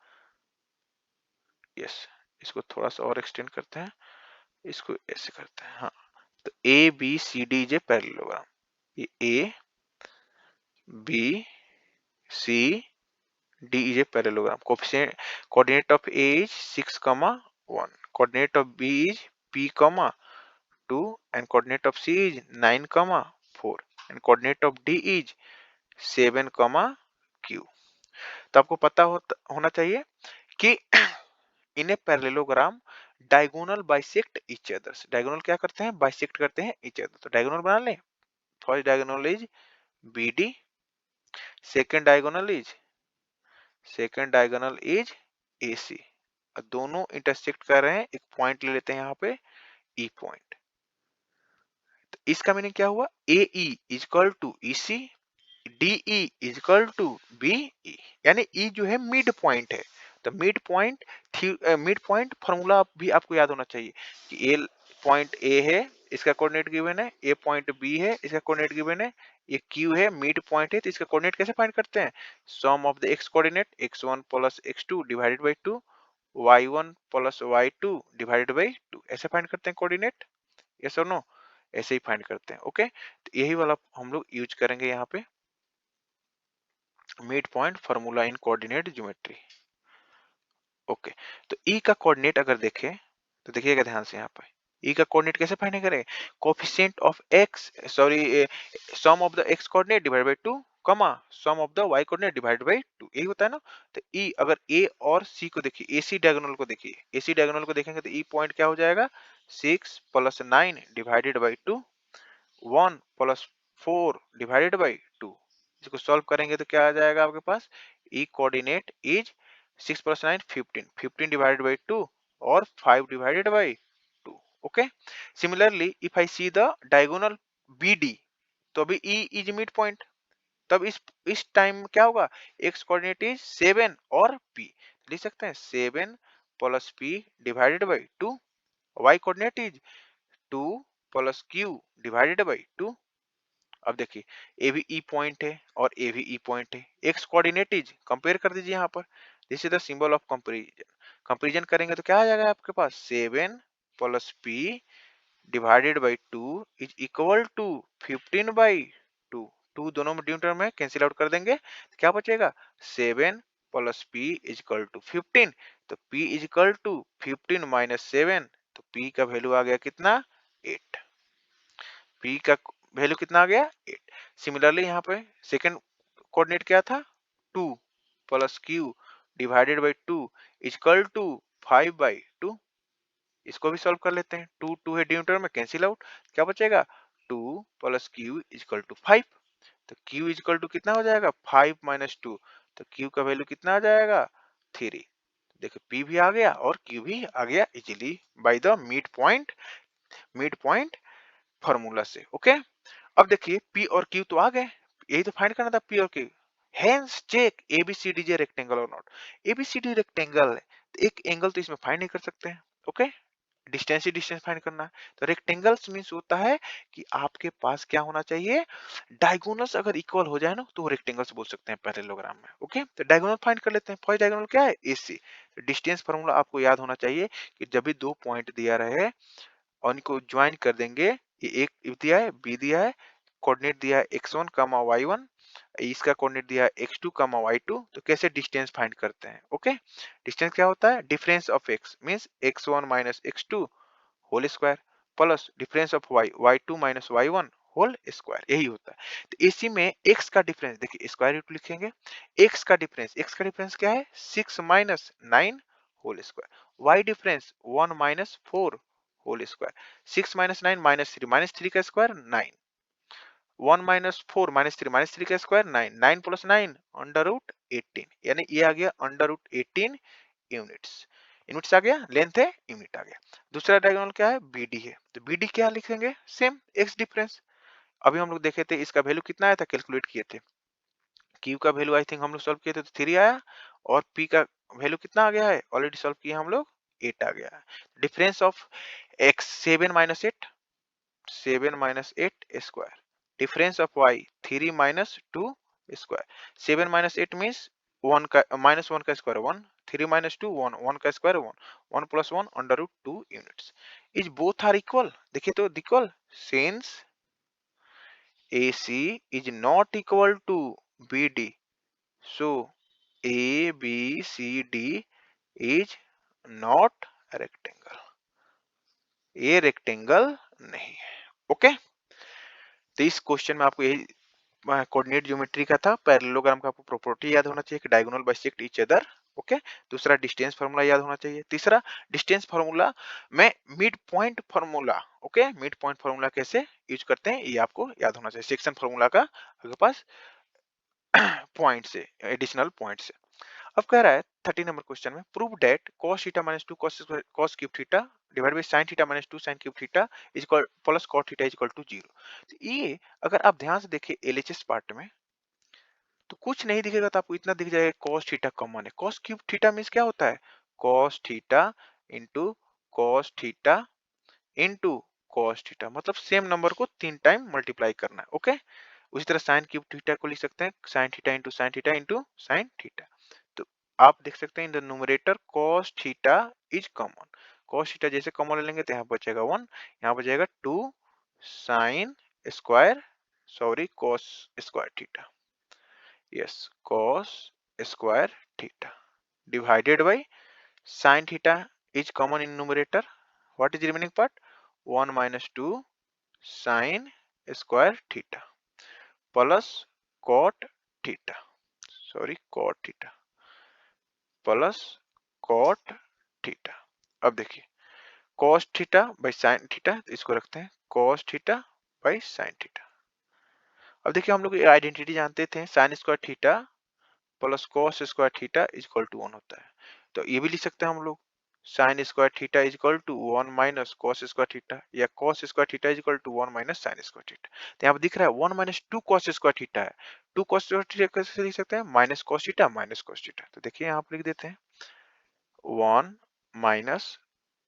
यस, इसको थोड़ा सा और एक्सटेंड करते हैं, इसको ऐसे करते हैं, हाँ। तो A B C D J parallelogram, ये A B C D is a parallelogram. Coordinate of A is 6,1, coordinate of B is p, 2 and coordinate of c is 9, 4 and coordinate of d is 7, q। तो आपको पता होना चाहिए कि in a parallelogram diagonal bisect each others, diagonal क्या करते हैं, bisect करते हैं ईच अदर। तो डायगोनल बना लें, first diagonal is bd, second diagonal is ac, दोनों इंटरसेक्ट कर रहे हैं, एक पॉइंट ले लेते हैं यहाँ पे e पॉइंट। तो इसका मीनिंग क्या हुआ, A E is equal to E C, D E is equal to B E, यानी ई जो है मिड पॉइंट है। तो मिड पॉइंट फॉर्मूला भी आपको याद होना चाहिए कि ए पॉइंट ए है, इसका कोऑर्डिनेट गिवन है, ए पॉइंट बी है, इसका कोऑर्डिनेट गिवन है, ये क्यू है, मिड पॉइंट है, तो इसका कोऑर्डिनेट कैसे फाइंड करते हैं, sum of the x coordinate x1 plus x2 divided by 2, y1 plus y2 divided by 2, ऐसे फाइंड करते हैं कोऑर्डिनेट, यस और नो, ऐसे ही फाइंड करते हैं। ओके, तो यही वाला हम लोग यूज करेंगे यहाँ पे, मिड पॉइंट फार्मूला इन कोऑर्डिनेट ज्योमेट्री। ओके, तो ई का कोऑर्डिनेट अगर देखें तो देखिएगा ध्यान से, यहाँ पे ई का कोऑर्डिनेट कैसे फाइंड करें, coefficient of X, sorry sum of the x coordinate divide by 2, sum of the Y coordinate divide by 2, यही होता है ना। तो ई अगर ए और सी को देखिए, एसी डायगोनल को देखिए, एसी डायगोनल को देखेंगे तो ई पॉइंट क्या हो जाएगा, 6 plus 9 divided by 2, 1 plus 4 divided by 2, इसको सॉल्व करेंगे तो क्या आ जाएगा आपके पास, E coordinate is 6 plus 9 15, 15 divided by 2 और 5 divided by 2। Okay, similarly if I see the diagonal B D, तो अभी ई इज मिड पॉइंट, तब इस टाइम क्या होगा, एक्स कोऑर्डिनेट इज 7 और पी, लिख सकते हैं 7 plus P divided by 2, Y coordinate is 2 plus Q divided by 2, अब देखिए ए भी ई पॉइंट है और ए भी ई पॉइंट है, एक्स कोऑर्डिनेट इज, कंपेयर कर दीजिए यहाँ पर, this is the symbol of comparison. Comparison करेंगे तो क्या आ जाएगा आपके पास, 7 plus P divided by 2 is equal to 15 by 2। 2 दोनों में ड्यू टर्म है, कैंसिल आउट कर देंगे तो क्या बचेगा, 7 plus P is equal to 15। तो p is equal to 15 minus 7, तो p का वैल्यू आ गया कितना, 8। p का वैल्यू कितना आ गया, 8। सिमिलरली यहाँ पे सेकंड कोऑर्डिनेट क्या था, 2 plus q divided by 2 is equal to 5 by 2। इसको भी सॉल्व कर लेते हैं, 2 2 है डिनोमिनेटर में, कैंसिल आउट, क्या बचेगा, 2 plus q is equal to 5। तो q इज इक्वल टू कितना हो जाएगा, 5 माइनस 2, तो q का वैल्यू कितना आ जाएगा, 3। देखो p भी आ गया और q भी आ गया easily by the mid point formula से। ओके, अब देखिए p और q तो आ गए, यही तो फाइंड करना था p और q। Hence check ABCD is rectangle और नॉट। ABCD रेक्टेंगल है तो एक एंगल तो इसमें फाइंड नहीं कर सकते हैं। ओके, डिस्टेंस ही डिस्टेंस फाइंड करना है। तो रेक्टेंगल्स मींस होता है कि आपके पास क्या होना चाहिए, डायगोनल्स अगर इक्वल हो जाए ना तो रेक्टेंगल्स बोल सकते हैं पैरेललोग्राम में। ओके, तो डायगोनल फाइंड कर लेते हैं। फर्स्ट डायगोनल क्या है, AC। तो डिस्टेंस फार्मूला आपको याद होना चाहिए कि जब भी दो पॉइंट दिया रहे और इनको ज्वाइन कर देंगे, ये एक दिया है, बी दिया है, कोऑर्डिनेट दिया है x1 y1, इसका कोऑर्डिनेट दिया है x2 y2, तो कैसे डिस्टेंस फाइंड करते हैं। ओके, डिस्टेंस क्या होता है, difference of x means x1 minus x2 whole square plus difference of y y2 minus y1 whole square, यही होता है। तो इसी में x का डिफरेंस देखिए, स्क्वायर रूट लिखेंगे, x का डिफरेंस क्या है, 6 minus 9 whole square, y difference 1 minus 4 whole square, 6 minus 9 minus 3 का स्क्वायर 9, 1 माइनस 4 माइनस 3 का स्क्वायर 9, 9 प्लस 9 अंडर रूट 18, यानी ये आ गया अंडर रूट 18 यूनिट्स। यूनिट्स आ गया, लेंथ है, यूनिट आ गया। दूसरा डायगोनल क्या है, BD है, तो BD क्या लिखेंगे, सेम x डिफरेंस। अभी हम लोग देखे थे इसका वैल्यू कितना आया था, कैलकुलेट किए थे, Q का वैल्यू आई थिंक हम लोग सॉल्व किए थे तो 3 आया, और P का वैल्यू कितना आ गया है, ऑलरेडी सॉल्व किए हम लोग, 8 आ गया है। Difference of x 7 minus 8, 7 minus 8 square, difference of y 3 minus 2 square, 7 minus 8 means 1 का माइनस 1 का स्क्वायर 1, 3 माइनस 2 1, 1 का square 1, 1 plus 1 under root 2 units. Is both are equal, देखिए तो equal, since AC is not equal to BD, so ABCD is not a rectangle, ये rectangle नहीं है। Okay, तो इस क्वेश्चन में आपको यही कोऑर्डिनेट ज्योमेट्री का था, पैरेललोग्राम का आपको प्रॉपर्टी याद होना चाहिए कि diagonal bisect each other. Okay, दूसरा डिस्टेंस फार्मूला याद होना चाहिए। तीसरा डिस्टेंस फार्मूला में mid point formula, okay, mid point formula कैसे यूज करते हैं ये आपको याद होना चाहिए, सेक्शन फार्मूला का आपके पास पॉइंट से, एडिशनल पॉइंट से। अब कह रहा है 30 नंबर क्वेश्चन में, prove that cos theta minus 2 cos cube theta divide by sin theta minus 2 sin cube theta is equal plus cot theta is equal to 0। तो ये अगर आप ध्यान से देखिए एलएचएस पार्ट में तो कुछ नहीं दिखेगा, तो आपको इतना दिख जाएगा cos थीटा कॉमन है। cos क्यूब थीटा मींस क्या होता है, cos theta into cos theta into cos theta, मतलब सेम नंबर को 3 टाइम मल्टीप्लाई करना है। ओके, उसी तरह sin क्यूब थीटा को लिख सकते हैं sin theta into sin theta. तो आप देख सकते हैं इन the numerator cos theta is common, cos theta जैसे कॉमन ले लेंगे तो यहाँ बचेगा 1, यहाँ बचेगा 2 sin square, sorry cos square theta, yes cos square theta divided by sin theta is common in numerator, what is remaining part, 1 minus 2 sin square theta plus cot theta, sorry cot theta plus cot theta. अब देखिए cos theta by sin theta, इसको रखते हैं cos theta by sin theta. अब देखिए हम लोग identity जानते थे, sin square theta plus cos square theta is equal to 1 होता है, तो ये भी लिख सकते हैं हम लोग sin square theta is equal to 1 minus cos square theta, या cos square theta is equal to 1 minus sin square theta. तो यहाँ पर दिख रहा है 1 माइनस 2 cos स्क्वायर थीटा है, 2 cos स्क्वायर थीटा कैसे लिख सकते हैं, minus cos theta minus cos theta. तो देखिए यहाँ पर लिख देते हैं 1 minus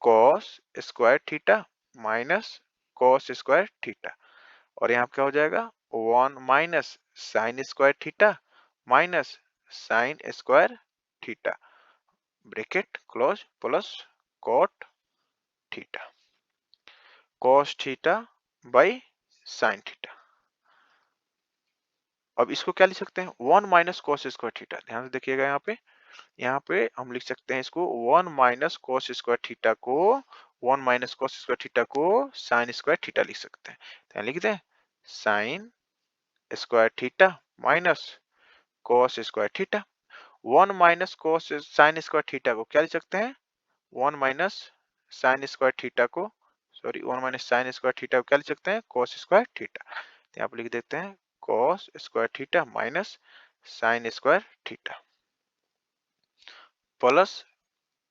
cos square theta minus cos square theta, और यहाँ क्या हो जाएगा 1 minus sine square theta minus sine square theta bracket close plus cot theta cos theta by sine theta. अब इसको क्या लिख सकते हैं 1 माइनस कॉस स्क्वायर थीटा। ध्यान से देखिएगा यहाँ पे हम लिख सकते हैं इसको 1 माइनस कॉस स्क्वायर थीटा को 1 माइनस कॉस स्क्वायर थीटा को साइन स्क्वायर थीटा लिख सकते हैं। तो लिख दें sign square theta minus cos square theta. 1 minus cos sine square theta को क्या लिख सकते हैं 1 माइनस साइन स्क्वायर थीटा को sorry 1 minus sine square theta को क्या लिख सकते हैं कॉस स्क्वायर थीटा। तो यहाँ पे लिख देते हैं cos square theta minus sine square theta plus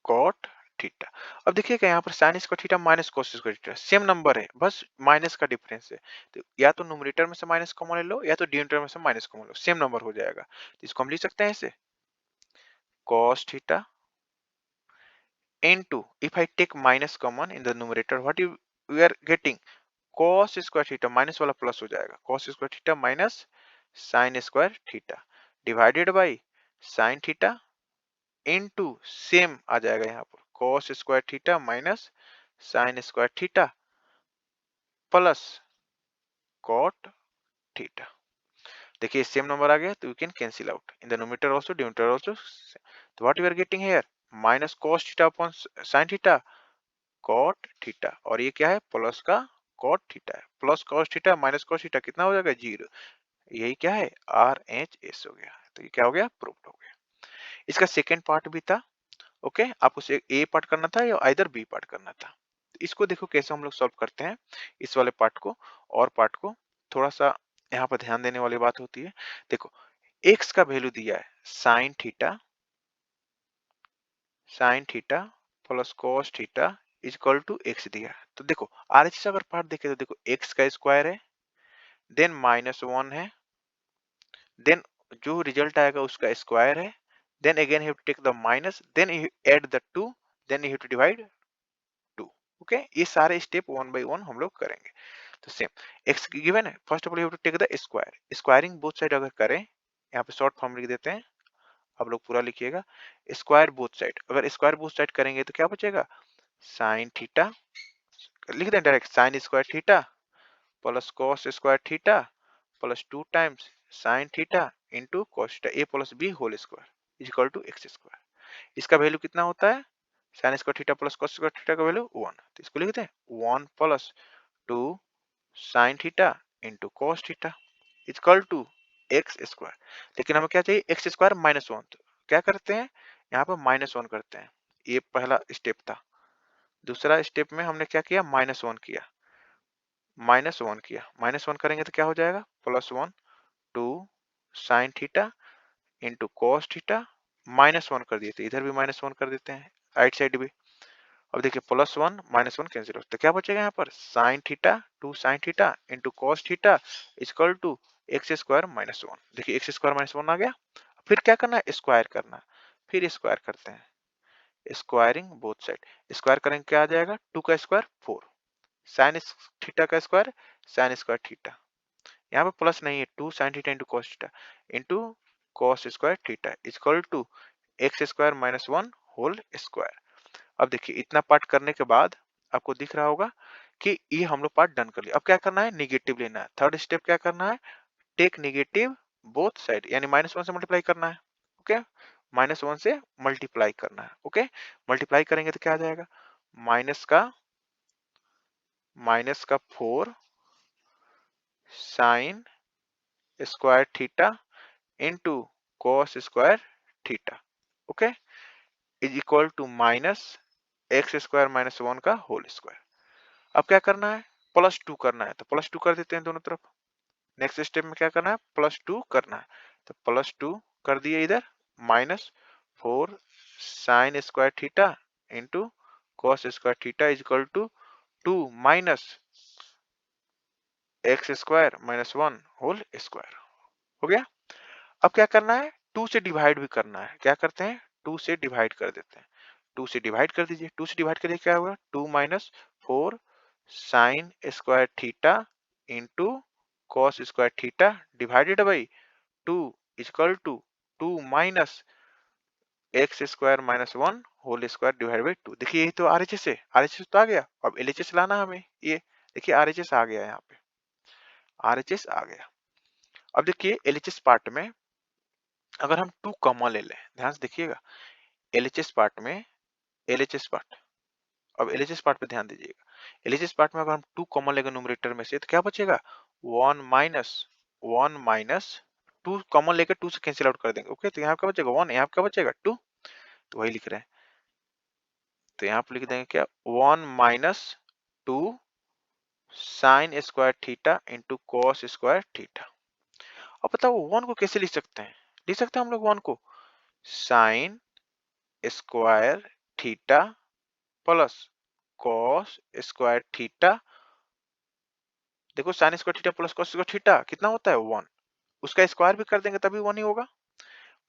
cot theta. अब देखिएगा यहाँ पर sine square theta minus cos square theta same number है, बस माइनस का डिफरेंस है। तो या तो न्यूमरेटर में से माइनस कॉमन ले लो या तो डिनोमिनेटर में से माइनस कॉमन लो, सेम नंबर हो जाएगा। तो इसको हम लिख सकते हैं ऐसे cos theta into if I take minus common in the numerator what we are getting cos square theta minus वाला प्लस हो जाएगा cos square theta minus sine square theta divided by sine theta into same आ जाएगा यहाँ पर cos square theta minus sine square theta plus cot theta. देखिए same number आ गया तो you can cancel out in the numerator also denominator also. तो what we are getting here minus cos theta upon sin theta cot theta और ये क्या है plus का cot थीटा है plus cos theta minus cos theta कितना हो जाएगा 0। यही क्या है RHS हो गया। तो ये क्या हो गया प्रूव्ड हो गया। इसका सेकेंड पार्ट भी था। ओके आपको ए पार्ट करना था या आइदर बी पार्ट करना था। तो इसको देखो कैसे हम लोग सॉल्व करते हैं इस वाले पार्ट को और पार्ट को। थोड़ा सा यहाँ पर ध्यान देने वाली बात होती है। देखो x का वैल्यू दिया है sine theta plus cos theta equal to x दिया है। तो देखो RHS अगर पार्ट देखे तो देखो x का स्क्वायर है देन -1 है देन जो रिजल्ट आएगा उसका स्क्वायर है then again you have to take the minus then you add the 2 then you have to divide 2। Okay ये सारे स्टेप 1 बाय 1 हम लोग करेंगे। तो सेम x गिवन है first of all you have to take the square squaring both side अगर करें यहाँ पे शॉर्ट फॉर्म लिख देते हैं आप लोग पूरा लिखिएगा स्क्वायर बोथ साइड। अगर स्क्वायर बोथ साइड करेंगे तो क्या बचेगा साइन थीटा लिख दें direct sine square theta plus cos square theta plus 2 times sine theta into cos theta a plus b whole square equal to x square. इसका value कितना होता है sine square theta plus cos square theta का value 1। तो इसको लिखते हैं 1 plus 2 sine theta into cos theta equal to x square. लेकिन हमें क्या चाहिए x स्क्वायर -1। तो क्या करते हैं यहाँ पर -1 करते हैं। ये पहला स्टेप था। दूसरा स्टेप में हमने क्या किया -1 किया -1 करेंगे तो क्या हो जाएगा +1 2 sine theta into cos theta -1 कर दिए थे इधर भी -1 कर देते हैं राइट साइड भी। अब देखिए +1 -1 कैंसिल होता है क्या बचेगा यहाँ पर sine theta 2 sine theta into cos theta equal to X square -1। देखिए एक्स स्क्वायर -1 आ गया। फिर क्या करना है स्क्वायर करना फिर स्क्वायर करते हैं स्क्वायरिंग बोथ साइड। स्क्वायर करेंगे क्या आ जाएगा 2 का स्क्वायर 4 साइन थीटा का स्क्वायर साइन स्क्वायर थीटा यहाँ पे प्लस नहीं है 2 sine theta into cos theta into cos square theta equal to X square -1 whole square. अब देखिए इतना पार्ट करने के बाद आपको दिख रहा होगा कि ये हम लोग पार्ट डन कर लिया। अब क्या करना है निगेटिव लेना है। थर्ड स्टेप क्या करना है टेक निगेटिव बोथ साइड यानी -1 से मल्टीप्लाई करना है। ओके -1 से मल्टीप्लाई करना है। ओके मल्टीप्लाई करेंगे तो क्या आ जाएगा माइनस का 4 sine square theta into cos square theta okay is equal to minus X square -1 का होल स्क्वायर। अब क्या करना है +2 करना है तो +2 कर देते हैं दोनों तरफ। नेक्स्ट स्टेप में क्या करना है +2 करना है तो +2 कर दिए इधर -4 sine square theta into cos square theta is equal to 2 minus X square -1 whole square हो गया। अब क्या करना है 2 से डिवाइड भी करना है। क्या करते हैं 2 से डिवाइड कर देते हैं। 2 से डिवाइड कर दीजिए 2 से डिवाइड करिए क्या होगा 2 - 4 sine square theta into cos square theta divided by 2 equal to 2 minus X square minus 1 whole square divide by 2। देखिए यही तो आरएचएस है, आरएचएस तो आ गया। अब एलएचएस लाना हमें, ये देखिए आरएचएस आ गया, यहाँ पे आरएचएस आ गया। अब देखिए एलएचएस पार्ट में अगर हम 2 कॉमन ले लें, ध्यान से देखिएगा, एलएचएस पार्ट में एलएचएस पार्ट, अब एलएचएस पार्ट पे ध्यान दीजिएगा। एलएचएस पार्ट में अगर हम 2 कॉमन लेंगे न्यूमरेटर में से तो क्या बचेगा, 1 माइनस 2 कॉमन लेकर 2 से कैंसिल आउट कर देंगे। ओके, तो यहाँ क्या बचेगा 1, यहाँ क्या बचेगा 2, तो वही लिख रहे हैं। तो यहाँ पे लिख देंगे क्या, 1 minus 2 sign square theta into cos square theta. अब बताओ 1 को कैसे लिख सकते हैं, लिख सकते हैं हम लोग 1 को sine square theta plus cos square theta. देखो sine square theta plus cos square theta कितना होता है 1, उसका स्क्वायर भी कर देंगे तभी 1 ही होगा,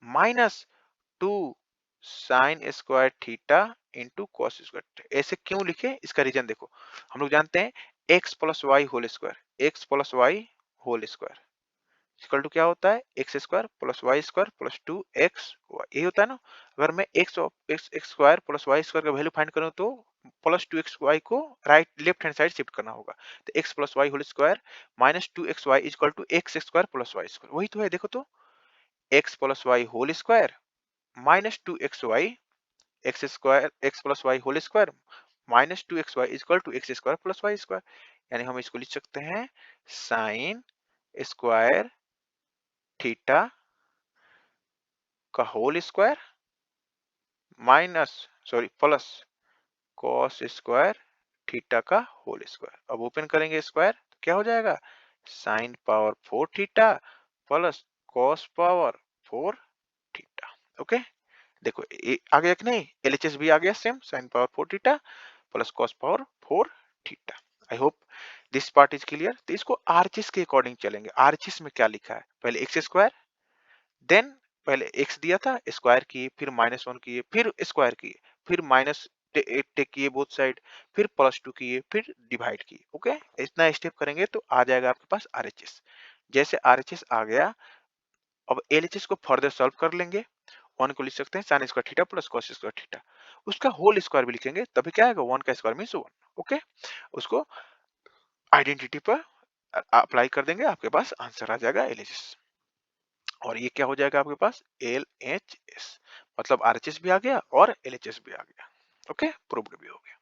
minus 2 sign square theta into cos square. ऐसे क्यों लिखे, इसका रीजन देखो, हम लोग जानते हैं X plus Y whole square, X plus Y whole square equal to क्या होता है, x square plus 2x Y, यही होता है ना। अगर मैं X X X square plus Y square का वैल्यू फाइंड करूं तो प्लस 2x वाई को right left hand side shift करना होगा, तो X plus Y whole square minus 2x Y equal to X square plus Y square, वही तो है। देखो तो X plus Y whole square minus 2xy X square X plus Y whole square minus 2xy equal to X square plus Y square. यानी हम इसको लिख सकते हैं साइन स्क्वायर थीटा का whole square minus sorry plus cos square theta का whole square. अब open करेंगे स्क्वायर तो क्या हो जाएगा, sine power 4 theta plus cos power 4 theta. Okay, देखो ये आ गया कि नहीं, एलएचएस भी आ गया same, sign power 4 theta plus cos power 4 theta. I hope this part is clear. तो इसको आरएचएस के अकॉर्डिंग चलेंगे। आरएचएस में क्या लिखा है, पहले एक्स स्क्वायर, देन पहले एक्स दिया था स्क्वायर किए, फिर -1 किए, फिर स्क्वायर किए, फिर माइनस टेक किए बोथ साइड, फिर +2 किए, फिर डिवाइड किए। ओके, इतना स्टेप करेंगे तो आ जाएगा आपके पास आरएचएस। जैसे आरएचएस आ गया, अब एलएचएस को फर्दर सॉल्व कर लेंगे। 1 को लिख सकते हैं sine square theta plus cos square theta, उसका होल स्क्वायर भी लिखेंगे तभी क्या आएगा, 1 का स्क्वायर मींस 1। ओके, उसको आइडेंटिटी पर अप्लाई कर देंगे, आपके पास आंसर आ जाएगा एलएचएस। और ये क्या हो जाएगा आपके पास एलएचएस, मतलब आरएचएस भी आ गया और एलएचएस भी आ गया। ओके, प्रूव्ड भी हो गया।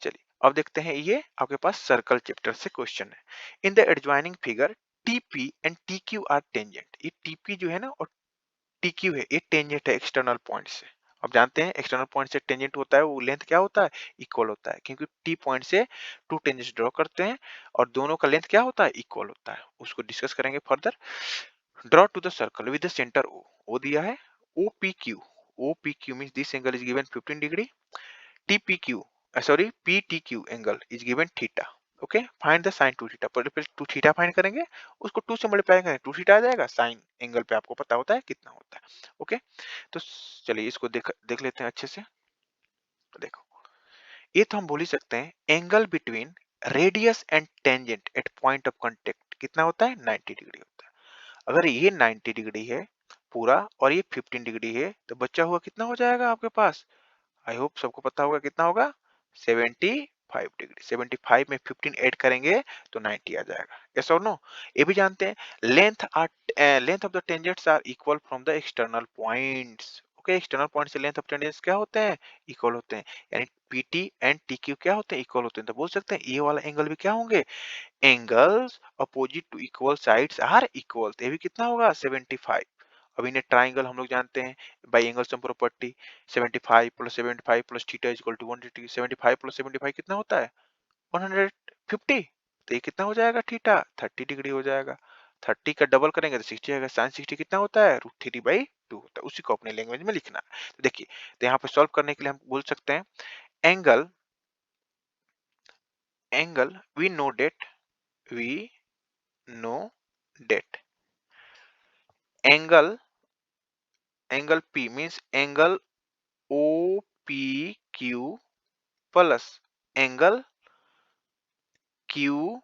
चलिए अब देखते हैं, ये आपके पास सर्कल चैप्टर से क्वेश्चन है। In the adjoining figure TP and TQ are tangent. ये टीपी जो है ना और टीक्यू है, ये टेंजेंट है एक्सटर्नल पॉइंट से। अब जानते हैं एक्सटर्नल पॉइंट से टेंजेंट होता है, वो लेंथ क्या होता है, इक्वल होता है, क्योंकि टी पॉइंट से 2 टेंजेंट्स ड्रॉ करते हैं और दोनों का लेंथ क्या होता है, इक्वल होता है। उसको डिस्कस करेंगे further. Draw to the circle with the centre O, O दिया है, OPQ, OPQ means this angle is given 15 degree, TPQ sorry PTQ angle is given theta. Okay, find the sine 2 theta, पहले 2 theta find करेंगे, उसको 2 से multiply करेंगे 2 theta आ जाएगा, sign angle पे आपको पता होता है कितना होता है। ओके, तो चलिए इसको देख देख लेते हैं अच्छे से। देखो ये तो हम बोल ही सकते हैं angle between radius and tangent at point of contact कितना होता है, 90 डिग्री होता है। अगर ये 90 डिग्री है पूरा और ये 15 डिग्री है तो बचा हुआ कितना हो जाएगा आपके पास, आई होप सबको पता होगा कितना होगा, 75 डिग्री। 75 में 15 ऐड करेंगे तो 90 आ जाएगा। यस और नो, ये भी जानते हैं length of the tangents are equal from the external points. Okay, external point से लेंथ ऑफ टेंजेंट्स क्या होते हैं, इक्वल होते हैं। यानी पीटी एंड टीक्यू क्या होते हैं, इक्वल होते हैं। तो बोल सकते हैं ये वाला एंगल भी क्या होंगे, angles opposite to equal sides are equal. तो ये भी कितना होगा 75। अब इन्हें ट्राइंगल हम लोग जानते हैं by angle sum property, 75 plus 75 plus theta is equal to 180। 75 plus 75 कितना होता है 150। तो ये कितना हो जाएगा थीटा 30 डिग्री हो जाएगा। 30 का डबल करेंगे तो 60 आएगा। साइन 60 कितना होता है √3/2 होता है। उसी को अपने लैंग्वेज में लिखना है। तो देखिए, तो यहाँ पे सॉल्व करने के लिए हम बोल सकते हैं angle angle we know that angle angle P means angle OPQ plus angle QPTQ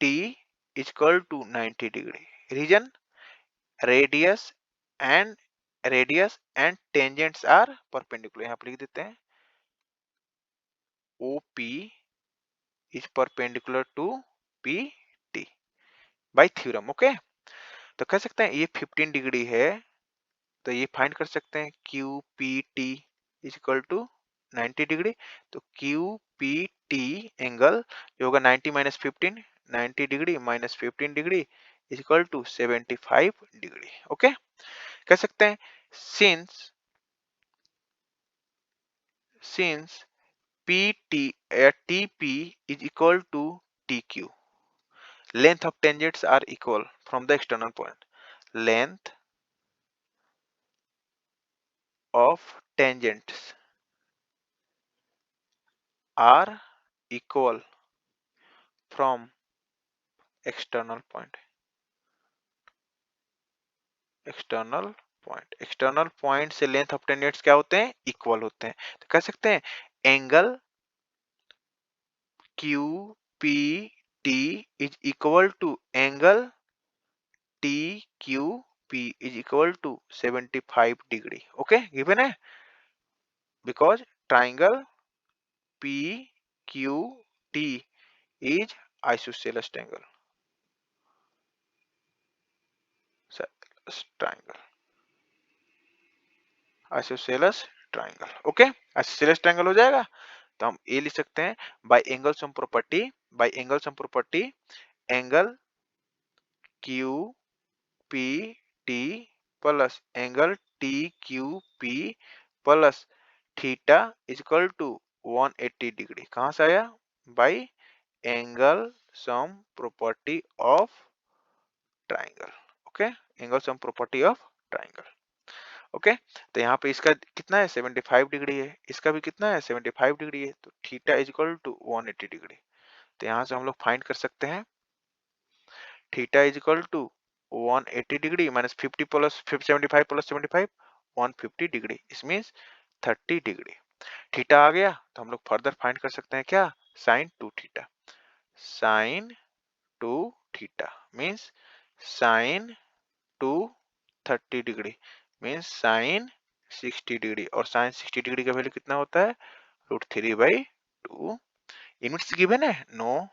t is equal to 90 degree. Region, radius and tangents are perpendicular. यहाँ पे लिख देते हैं OP is perpendicular to PT by theorem. Okay, तो कह सकते हैं ये 15 डिग्री है, तो ये फाइंड कर सकते हैं Q P T is equal to 90 degree. तो क्यू पी टी एंगल जो होगा 90 minus 15, 90 degree minus 15 degree is equal to 75 degree. Okay, कह सकते हैं since since P T T P is equal to T Q, length of tangents are equal from the external point, length of tangents are equal from external point, external point से length of tangents क्या होते हैं, equal होते हैं। तो कह सकते हैं angle Q P T is equal to angle T Q P is equal to 75 degree. Okay, given है because triangle P Q T is isosceles triangle, triangle isosceles triangle. Okay, isosceles triangle हो जाएगा, तो हम ये लिख सकते हैं by angle sum property, angle Q P T plus angle T Q P plus theta is equal to 180 degree. कहां से आया, by angle sum property of triangle. Okay, angle sum property of triangle. Okay, तो यहाँ पे इसका कितना है 75 degree है, इसका भी कितना है 75 डिग्री है, तो theta is equal to 180 degree. तो यहाँ से हम लोग फाइंड कर सकते हैं theta is equal to 180 degree minus 50 plus 75 plus 75 150 degree, इस मीन्स 30 डिग्री। थीटा आ गया तो हम लोग फर्दर फाइंड कर सकते हैं क्या, sine 2 theta, sine 2 theta means sine 2 30 degree means sine 60 degree, और साइन 60 डिग्री का वैल्यू कितना होता है, √3/2। यूनिट्स गिवन है, नो